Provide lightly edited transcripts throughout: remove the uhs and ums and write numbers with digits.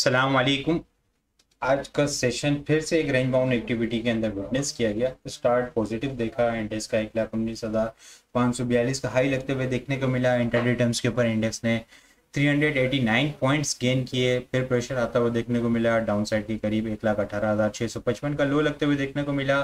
अस्सलाम वालेकुम। आज का सेशन फिर से एक रेंज बाउंड एक्टिविटी के अंदर विटनेस किया गया। स्टार्ट पॉजिटिव देखा, इंडेक्स का 1,19,542 का हाई लगते हुए देखने को मिला। इंटरडे टर्म्स के ऊपर इंडेक्स ने 389 पॉइंट्स गेन किए। फिर प्रेशर आता हुआ देखने को मिला, डाउन साइड के करीब 1,18,655 का लो लगते हुए देखने को मिला।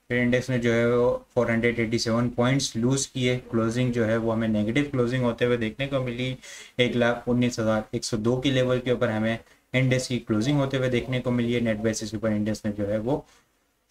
फिर इंडेक्स ने जो है वो 487 पॉइंट्स लूज किए। क्लोजिंग जो है वो हमें नेगेटिव क्लोजिंग होते हुए देखने को मिली। 1,19,102 के लेवल के ऊपर हमें इंडेक्स की क्लोजिंग होते हुए देखने को मिली है। नेट बेसिस के ऊपर इंडेक्स ने जो है वो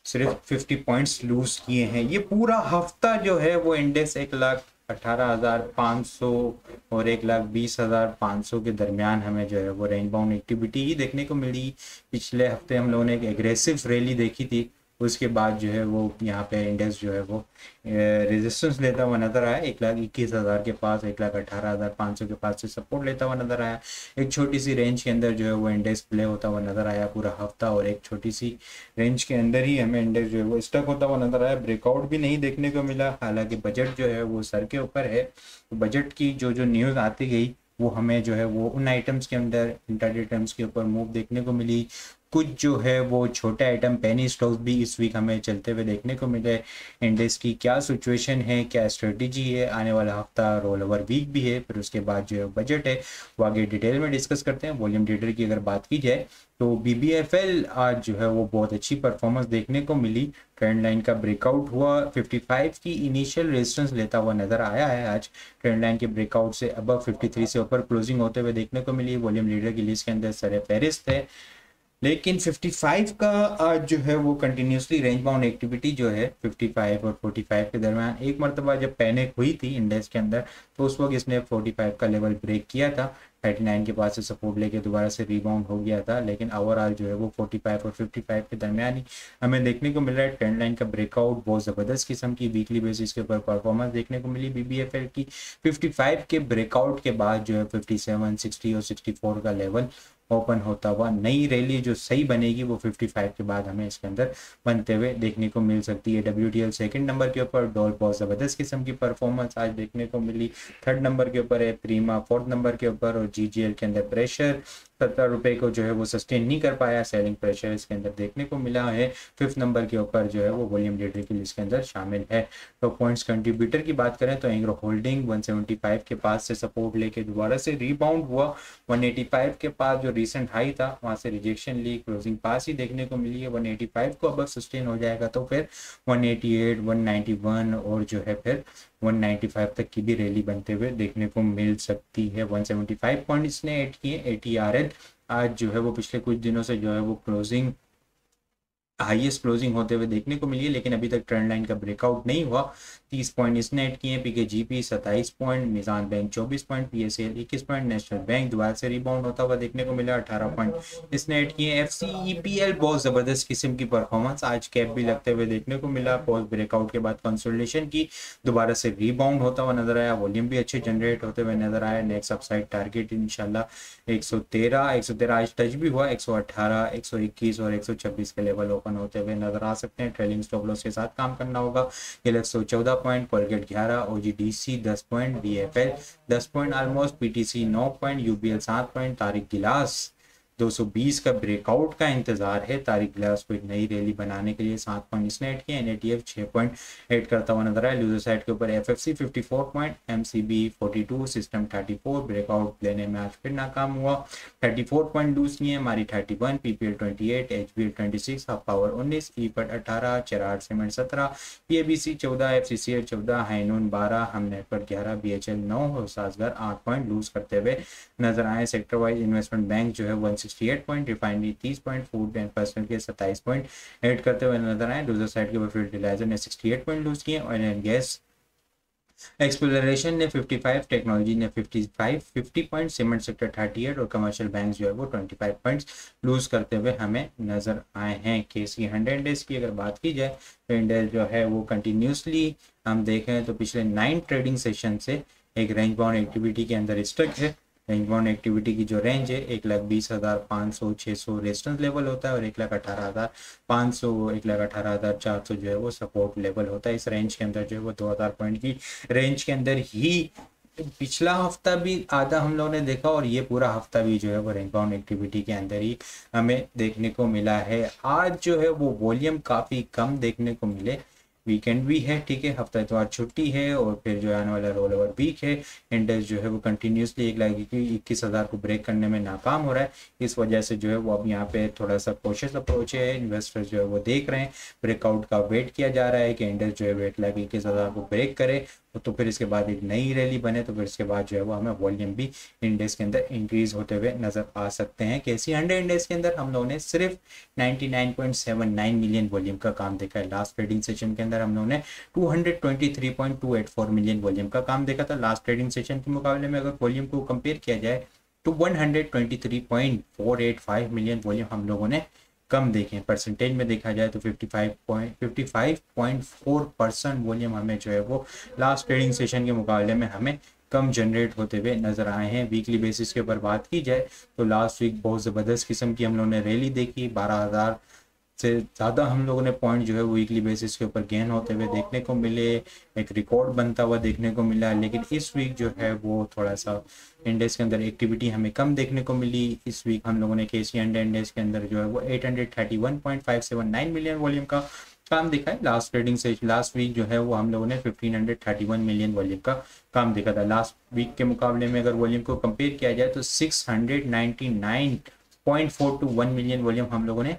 सिर्फ 50 पॉइंट्स लूज किए हैं। ये पूरा हफ्ता जो है वो इंडेक्स 1,18,500 और 1,20,500 के दरमियान हमें जो है वो रेंज बाउंड एक्टिविटी ही देखने को मिली। पिछले हफ्ते हम लोगों ने एक एग्रेसिव रैली देखी थी, उसके बाद जो है वो यहाँ पे इंडेक्स जो है वो रेजिस्टेंस लेता हुआ नजर आया। 1,21,000 के पास, 1,18,500 के पास से सपोर्ट लेता हुआ नजर आया। एक छोटी सी रेंज के अंदर जो है वो इंडेक्स प्ले होता हुआ नजर आया पूरा हफ्ता, और एक छोटी सी रेंज के अंदर ही हमें इंडेक्स जो है वो स्टक होता हुआ नजर आया। ब्रेकआउट भी नहीं देखने को मिला। हालांकि बजट जो है वो सर के ऊपर है, तो बजट की जो न्यूज़ आती गई वो हमें जो है वो उन आइटम्स के अंदर इंटरडे टर्म्स के ऊपर मूव देखने को मिली। कुछ जो है वो छोटे आइटम पेनी स्टॉक्स भी इस वीक हमें चलते हुए देखने को मिले। इंडेक्स की क्या सिचुएशन है, क्या स्ट्रेटजी है, आने वाला हफ्ता रोल ओवर वीक भी है, फिर उसके बाद जो है बजट है, वो आगे डिटेल में डिस्कस करते हैं। वॉल्यूम डेटर की अगर बात की जाए तो BBFL आज जो है वो बहुत अच्छी परफॉर्मेंस देखने को मिली। ट्रेंड लाइन का ब्रेकआउट हुआ, 55 की इनिशियल रेजिस्टेंस लेता हुआ नजर आया है। आज ट्रेंड लाइन के ब्रेकआउट से अबव 53 से ऊपर क्लोजिंग होते हुए देखने को मिली। वॉल्यूम लीडर की लिस्ट के अंदर सर फेरिस्त है, लेकिन 55 का आज जो है वो कंटिन्यूसली रेंज बाउंड एक्टिविटी जो है 55 और 45 के दरमियान, एक मरतबा जब पैनिक हुई थी इंडेक्स के अंदर तो उस वक्त इसने 45 का लेवल ब्रेक किया था। 39 के पास से सपोर्ट लेके दोबारा से रिबाउंड हो गया था, लेकिन ओवरऑल जो है वो 45 और 55 के दरमियान ही हमें देखने को मिल रहा है। ट्रेंड लाइन का ब्रेकआउट बहुत ज़बरदस्त किस्म की वीकली बेसिस के ऊपर परफॉर्मेंस देखने को मिली BBFL की। 55 के ब्रेकआउट के बाद जो है 57, 60 और 64 का लेवल ओपन होता हुआ नई रैली जो सही बनेगी वो 55 के बाद हमें इसके अंदर बनते हुए देखने को मिल सकती है। WTL सेकंड नंबर के ऊपर डॉल बहुत ज़बरदस्त किस्म की परफॉर्मेंस आज देखने को मिली। थर्ड नंबर के ऊपर है प्रीमा, फोर्थ नंबर के ऊपर, और GGL के अंदर प्रेशर 70 रुपये को जो है वो सस्टेन नहीं कर पाया। सेलिंग प्रेशर इसके अंदर देखने को मिला है। फिफ्थ नंबर के ऊपर जो है वो वॉल्यूम लीडर की लिस्ट के अंदर शामिल है। तो पॉइंट्स कंट्रीब्यूटर की बात करें तो एंग्रो होल्डिंग 175 के पास से सपोर्ट लेके दोबारा से रिबाउंड हुआ। 185 के पास जो रिसेंट हाई था वहां से रिजेक्शन ली, क्लोजिंग पास ही देखने को मिली है। 185 को अब सस्टेन हो जाएगा तो फिर 188, 191 और जो है फिर 195 तक की भी रैली बनते हुए देखने को मिल सकती है। 175 पॉइंट इसने ऐड किए। ATRL आज जो है वो पिछले कुछ दिनों से जो है वो क्लोजिंग हाईएस्ट क्लोजिंग होते हुए देखने को मिली है, लेकिन अभी तक ट्रेंड लाइन का ब्रेकआउट नहीं हुआ। 30 पॉइंट इसने ऐड किए। PKGP 27 point, Meezan bank 24 point, PSL 21 point, national bank दोबारा से रिबाउंड होता हुआ देखने को मिला। 18 पॉइंट इसने ऐड किए। FCEPL बहुत जबरदस्त किस्म की परफॉर्मेंस, आज कैप भी लगते हुए देखने को मिला। पोस्ट ब्रेकआउट के बाद कंसोलिडेशन की, दोबारा से रिबाउंड होता हुआ नजर आया। वॉल्यूम भी अच्छे जनरेट होते हुए नजर आया। नेक्स्ट अपसाइड टारगेट इंशाल्लाह 113 आज टच भी हुआ। 118, 121 और 126 के लेवल ओपन होते हुए नजर आ सकते हैं। ट्रेलिंग स्टॉप लॉस के साथ काम करना होगा। Galaxy 114 point, Colgate 11, OGDC 10 point, DFL 10 point almost, PTC 9 point, UBL 7 point. Tariq गिलास 220 का ब्रेकआउट का इंतजार है। तारिक गिलास को एक नई रैली बनाने के लिए 7 पॉइंट इसने ऐड किए। NATF 6 पॉइंट ऐड करता हुआ नजर आया। लूजर साइड के ऊपर FFC 54 point, MCB 42, system 34 breakout लेने में आज फिर नाकाम हुआ। 34 पॉइंट लूज किए। हमारी 31, PPL 28, HBL 26, हब पावर 19, ईपट 18, Cherat cement 17, PABC 14, FCCL 14, Highnoon 12, Hum network 11, BHL 9 और साजगार 8 पॉइंट लूज करते हुए नजर आए। सेक्टर वाइज इन्वेस्टमेंट बैंक जो है 168 point, refinery 30 point, food and personal के 27 पॉइंट ऐड करते हुए नजर आए। लूजर साइड के ऊपर फर्टिलाइजर ने 68 पॉइंट लूज किए। ऑयल एंड गैस एक्सप्लोरेशन ने 55, टेक्नोलॉजी ने 55, 50 पॉइंट, सीमेंट सेक्टर 38 और कमर्शियल बैंक जो है वो 25 पॉइंट्स लूज करते हुए हमें नजर आए हैं। KC 100 डेज की अगर बात की जाए तो इंडेक्स जो है वो कंटिन्यूसली हम देखें तो पिछले 9 ट्रेडिंग सेशन से एक रेंज बाउंड एक्टिविटी के अंदर स्टक है। रेंज बाउंड एक्टिविटी की जो रेंज है 1,20,500 600 रेजिस्टेंस लेवल होता है और 1,18,500 1,18,400 जो है वो सपोर्ट लेवल होता है। इस रेंज के अंदर जो है वो 2,000 पॉइंट की रेंज के अंदर ही पिछला हफ्ता भी आधा हम लोगों ने देखा और ये पूरा हफ्ता भी जो है वो रेंज बाउंड एक्टिविटी के अंदर ही हमें देखने को मिला है। आज जो है वो वॉल्यूम काफ़ी कम देखने को मिले, वीकेंड भी है, ठीक है, हफ्ता इतवार छुट्टी है और फिर जो आने वाला रोल ओवर वीक है। इंडेक्स जो है वो कंटिन्यूसली 1,21,000 को ब्रेक करने में नाकाम हो रहा है। इस वजह से जो है वो अब यहाँ पे थोड़ा सा कोशिश अप्रोच है, इन्वेस्टर्स जो है वो देख रहे हैं, ब्रेकआउट का वेट किया जा रहा है कि इंडेक्स जो है 1,21,000 को ब्रेक करे तो फिर इसके बाद एक नई रैली बने, तो फिर इसके बाद जो है वो हमें वॉल्यूम भी इंडेक्स के अंदर इंक्रीज होते हुए नजर आ सकते हैं। केसी 100 इंडेक्स के अंदर हम लोगों ने सिर्फ 99.79 मिलियन वॉल्यूम का काम देखा है। लास्ट ट्रेडिंग सेशन के अंदर हम लोगों ने 223.284 मिलियन वॉल्यूम का काम देखा था। लास्ट ट्रेडिंग सेशन के मुकाबले में अगर वॉल्यूम को कंपेयर किया जाए तो 123.485 मिलियन वॉल्यूम हम लोगों ने कम देखें। परसेंटेज में देखा जाए तो 55.4% वॉल्यूम हमें जो है वो लास्ट ट्रेडिंग सेशन के मुकाबले में हमें कम जनरेट होते हुए नजर आए हैं। वीकली बेसिस के ऊपर बात की जाए तो लास्ट वीक बहुत ज़बरदस्त किस्म की हम लोगों ने रैली देखी, 12,000 से ज़्यादा हम लोगों ने पॉइंट जो है वो वीकली बेसिस के ऊपर गेन होते हुए देखने को मिले, एक रिकॉर्ड बनता हुआ देखने को मिला। लेकिन इस वीक जो है वो थोड़ा सा इंडेक्स के अंदर एक्टिविटी हमें कम देखने को मिली। इस वीक हम लोगों ने केसी इंडेक्स के अंदर जो है वो 831.579 मिलियन वॉल्यूम का काम दिखा है। लास्ट ट्रेडिंग से लास्ट वीक जो है वो हम लोगों ने 1531 मिलियन वॉल्यूम का काम देखा था। लास्ट वीक के मुकाबले में अगर वॉल्यूम को कंपेयर किया जाए तो 699.421 मिलियन वॉल्यूम हम लोगों ने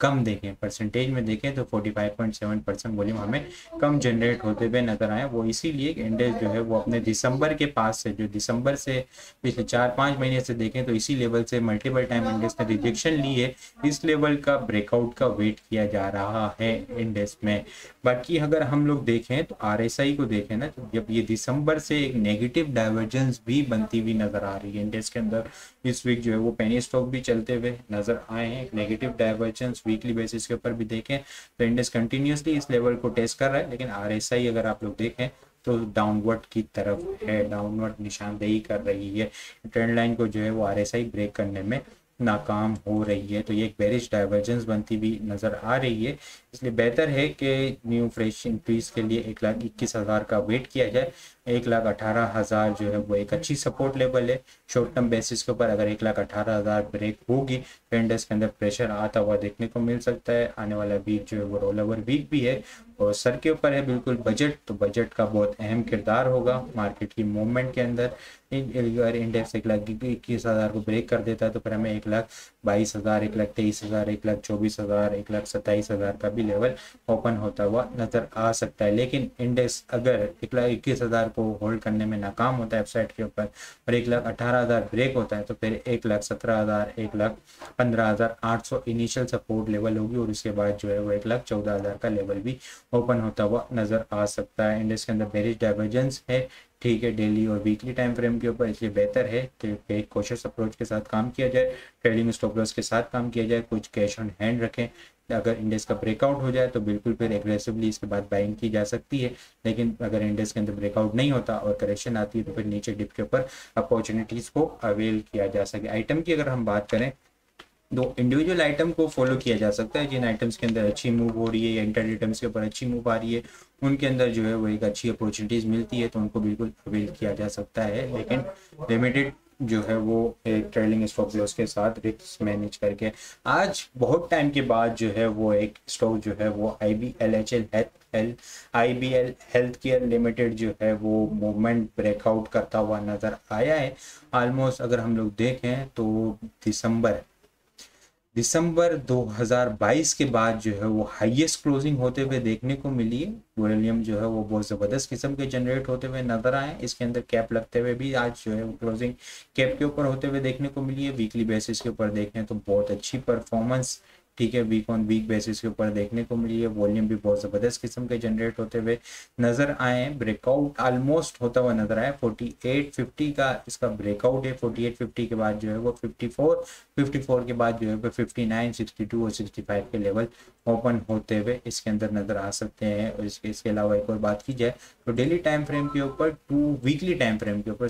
कम देखें। परसेंटेज में देखें तो 45.7% वॉल्यूम हमें कम जनरेट होते हुए नजर आए। वो इसीलिए कि इंडेक्स जो है वो अपने दिसंबर के पास से, जो दिसंबर से पिछले 4-5 महीने से देखें तो इसी लेवल से मल्टीपल टाइम इंडेक्स ने रिजेक्शन ली है। इस लेवल का ब्रेकआउट का वेट किया जा रहा है इंडेक्स में। बाकी अगर हम लोग देखें तो आरएसआई को देखें ना, तो जब ये दिसंबर से एक नेगेटिव डाइवर्जेंस भी बनती हुई नजर आ रही है इंडेक्स के अंदर। इस वीक जो है वो पेनी स्टॉक भी चलते हुए नजर आए हैं, नेगेटिव डाइवर्जेंस वीकली बेसिस के ऊपर भी देखें तो इंडेक्स कंटिन्यूसली इस लेवल को टेस्ट कर रहा है। लेकिन आरएसआई अगर आप लोग देखें तो डाउनवर्ड की तरफ है, डाउनवर्ड निशानदेही कर रही है। ट्रेंड लाइन को जो है वो आरएसआई ब्रेक करने में नाकाम हो रही है, तो ये एक बेरिश डाइवर्जेंस बनती हुई नजर आ रही है। इसलिए बेहतर है कि न्यू फ्रेश इंक्रीज के लिए 1,21,000 का वेट किया जाए। 1,18,000 जो है वो एक अच्छी सपोर्ट लेवल है। शॉर्ट टर्म बेसिस के ऊपर अगर 1,18,000 ब्रेक होगी तो इंडेक्स के अंदर प्रेशर आता हुआ देखने को मिल सकता है। आने वाला वीक जो है वो रोल ओवर वीक भी है और सर के ऊपर है बिल्कुल बजट, तो बजट का बहुत अहम किरदार होगा मार्केट की मूवमेंट के अंदर। अगर इंडेक्स 1,21,000 को ब्रेक कर देता है तो फिर हमें 1,22,000, 1,23,000, 1,24,000, 1,27,000 का भी लेवल ओपन होता हुआ नजर आ सकता है। लेकिन इंडेक्स अगर 1,21,000 को होल्ड करने में नाकाम होता है वेबसाइट के ऊपर और 1,18,000 ब्रेक होता है तो फिर 1,17,000, 1,15,800 इनिशियल सपोर्ट लेवल होगी और उसके बाद जो है वो 1,14,000 का लेवल भी ओपन होता हुआ नजर आ सकता है। इंडेक्स के अंदर बेरिश डाइवर्जेंस है, ठीक है, डेली और वीकली टाइम फ्रेम के ऊपर, इसलिए बेहतर है कि एक कोशिश अप्रोच के साथ काम किया जाए, ट्रेडिंग स्टॉप लॉस के साथ काम किया जाए, कुछ कैश ऑन हैंड रखें। अगर इंडेक्स का ब्रेकआउट हो जाए तो बिल्कुल फिर एग्रेसिवली इसके बाद बाइंग की जा सकती है। लेकिन अगर इंडेक्स के अंदर ब्रेकआउट नहीं होता और करेक्शन आती है तो फिर नीचे डिप के ऊपर अपॉर्चुनिटीज़ को अवेल किया जा सके। आइटम की अगर हम बात करें दो इंडिविजुअल आइटम को फॉलो किया जा सकता है। जिन आइटम्स के अंदर अच्छी मूव हो रही है या इंटर आइटम्स के ऊपर अच्छी मूव आ रही है उनके अंदर जो है वो एक अच्छी अपॉर्चुनिटीज़ मिलती है तो उनको बिल्कुल अवेल किया जा सकता है। लेकिन लिमिटेड जो है वो एक ट्रेलिंग स्टॉप लॉस के साथ रिस्क मैनेज करके आज बहुत टाइम के बाद जो है वो एक स्टॉक जो है वो IBL हेल्थ केयर लिमिटेड जो है वो मूवमेंट ब्रेकआउट करता हुआ नजर आया है। ऑलमोस्ट अगर हम लोग देखें तो दिसंबर 2022 के बाद जो है वो हाईएस्ट क्लोजिंग होते हुए देखने को मिली है। वॉल्यूम जो है वो बहुत ज़बरदस्त किस्म के जनरेट होते हुए नजर आए। इसके अंदर कैप लगते हुए भी आज जो है वो क्लोजिंग कैप के ऊपर होते हुए देखने को मिली है। वीकली बेसिस के ऊपर देखें तो बहुत अच्छी परफॉर्मेंस, ठीक है, वीक ऑन वीक बेसिस के ऊपर देखने को मिली है। वॉल्यूम भी बहुत ज़बरदस्त किस्म के जनरेट होते हुए नज़र आए हैं। ब्रेकआउट ऑलमोस्ट होता हुआ नजर आया। 4850 का इसका ब्रेकआउट है। 4850 के बाद जो है वो 54 के बाद जो है वो 59, 62 और 65 के लेवल ओपन होते हुए इसके अंदर नज़र आ सकते हैं। और इसके अलावा एक और बात की जाए तो डेली टाइम फ्रेम के ऊपर वीकली टाइम फ्रेम के ऊपर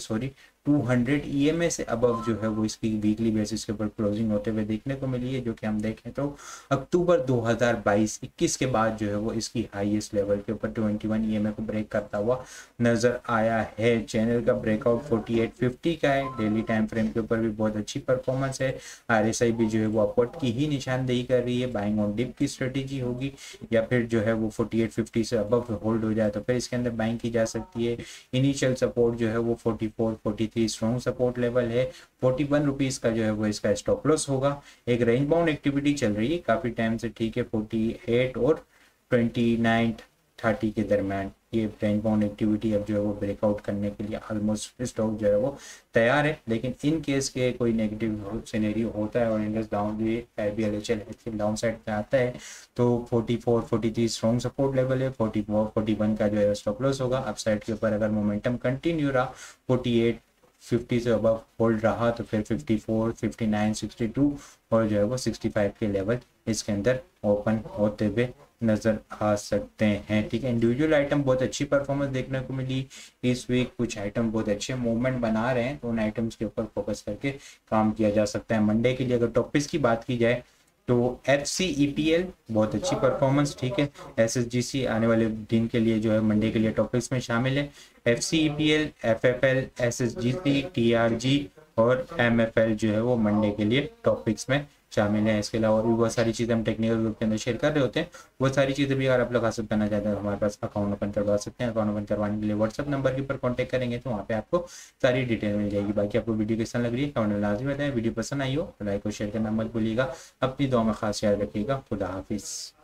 200 EMA से अबव जो है वो इसकी वीकली बेसिस के ऊपर क्लोजिंग होते हुए देखने को मिली है, जो कि हम देखें तो अक्टूबर 2022-21 के बाद जो है वो इसकी हाईएस्ट लेवल के ऊपर 21 EMA को ब्रेक करता हुआ नजर आया है। चैनल का ब्रेकआउट 4850 का है। डेली टाइम फ्रेम के ऊपर भी बहुत अच्छी परफॉर्मेंस है। RSI भी जो है वो अपवर्ड की ही निशानदेही कर रही है। बाइंग ऑन डिप की स्ट्रेटेजी होगी या फिर जो है वो 4850 से अबव होल्ड हो जाए तो फिर इसके अंदर बाइंग की जा सकती है। इनिशियल सपोर्ट जो है वो 44-43 स्ट्रॉन्ग सपोर्ट लेवल है। 41 रुपीज़ का जो है वो इसका स्टॉप लॉस होगा। एक रेंज बाउंड एक्टिविटी चल रही है काफ़ी टाइम से, ठीक है, 48 और 29-30 के दरम्यान ये रेंज बाउंड एक्टिविटी अब जो है वो ब्रेकआउट करने के लिए ऑलमोस्ट स्टॉक जो है वो तैयार है। लेकिन इन केस के कोई नेगेटिव सिनेरियो होता है और इंडेक्स डाउन भी IBLHL डाउन साइड पे आता है तो 44-43 स्ट्रॉन्ग सपोर्ट लेवल है। 44-41 का जो है स्टॉप लॉस होगा। अपसाइड के ऊपर अगर मोमेंटम कंटिन्यू रहा 48-50 से अबव होल्ड रहा तो फिर 54, 59, 62 और जो है वो 65 के लेवल इसके अंदर ओपन होते हुए नजर आ सकते हैं। ठीक है, इंडिविजुअल आइटम बहुत अच्छी परफॉर्मेंस देखने को मिली इस वीक। कुछ आइटम बहुत अच्छे मूवमेंट बना रहे हैं तो उन आइटम्स के ऊपर फोकस करके काम किया जा सकता है। मंडे के लिए अगर टॉपिक्स की बात की जाए तो FCEPL बहुत अच्छी परफॉर्मेंस, ठीक है। SSGC आने वाले दिन के लिए जो है मंडे के लिए टॉपिक्स में शामिल है। FCEPL, FFL, SSGC, TRG और MFL जो है वो मंडे के लिए टॉपिक्स में शामिल है। इसके अलावा और भी बहुत सारी चीज़ें हम टेक्निकल ग्रुप के अंदर शेयर कर रहे होते हैं। बहुत सारी चीज़ें भी अगर आप लोग हासिल करना चाहते हैं तो हमारे पास अकाउंट ओपन करवा सकते हैं। अकाउंट ओपन करवाने के लिए व्हाट्सअप नंबर के ऊपर कॉन्टैक्ट करेंगे तो वहाँ पे आपको सारी डिटेल मिल जाएगी। बाकी आपको वीडियो कैसा लग रही है कमेंट में लाजमी बताएं। वीडियो पसंद आई हो तो लाइक और शेयर करना मत भूलिएगा। अपनी दुआ में खास याद रखिएगा। खुदा हाफिज़।